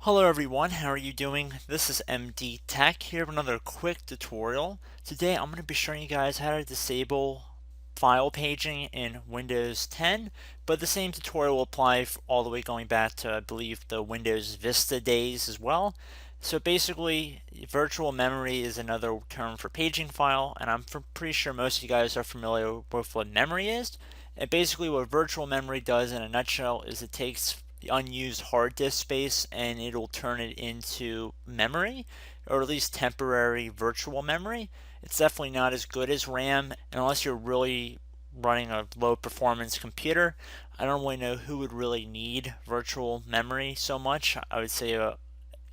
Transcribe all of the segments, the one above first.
Hello everyone, how are you doing? This is MD Tech here with another quick tutorial. Today I'm going to be showing you guys how to disable file paging in Windows 10, but the same tutorial will apply all the way going back to, I believe, the Windows Vista days as well. So basically, virtual memory is another term for paging file, and I'm pretty sure most of you guys are familiar with what memory is. And basically what virtual memory does in a nutshell is it takes the unused hard disk space and it'll turn it into memory, or at least temporary virtual memory. It's definitely not as good as RAM, unless you're really running a low performance computer. I don't really know who would really need virtual memory so much. I would say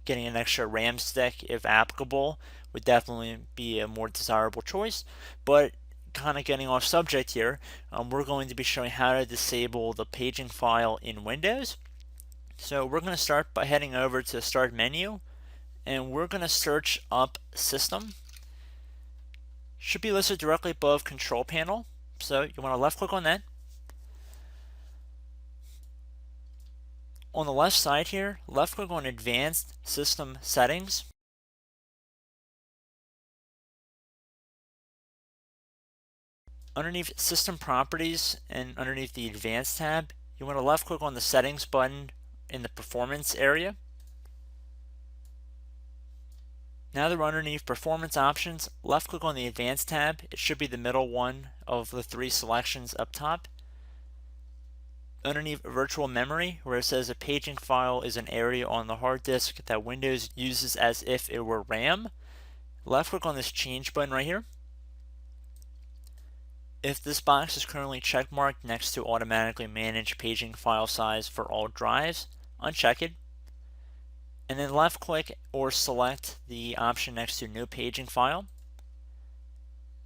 getting an extra RAM stick, if applicable, would definitely be a more desirable choice. But kind of getting off subject here, we're going to be showing how to disable the paging file in Windows. So we're going to start by heading over to the Start menu, and we're going to search up System. Should be listed directly above Control Panel. So you want to left click on that. On the left side here, left click on Advanced System Settings. Underneath System Properties and underneath the Advanced tab, you want to left click on the Settings button in the Performance area. Now that we're underneath Performance Options, left click on the Advanced tab. It should be the middle one of the three selections up top. Underneath Virtual Memory, where it says a paging file is an area on the hard disk that Windows uses as if it were RAM, left click on this Change button right here. If this box is currently checkmarked next to Automatically Manage Paging File Size for all drives, uncheck it. And then left click or select the option next to New Paging File.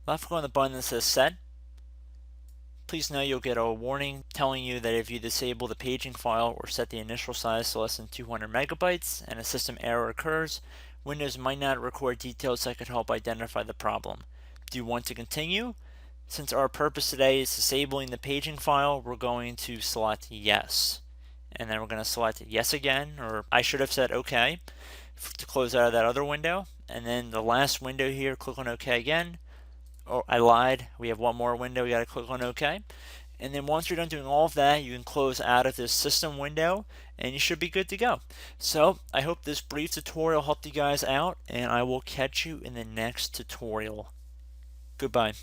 Left click on the button that says Set. Please know you'll get a warning telling you that if you disable the paging file or set the initial size to less than 200 megabytes and a system error occurs, Windows might not record details that could help identify the problem. Do you want to continue? Since our purpose today is disabling the paging file, we're going to select Yes. And then we're going to select Yes again, or I should have said OK to close out of that other window. And then the last window here, click on OK again. Oh, I lied. We have one more window. We got to click on OK. And then once you're done doing all of that, you can close out of this system window and you should be good to go. So I hope this brief tutorial helped you guys out, and I will catch you in the next tutorial. Goodbye.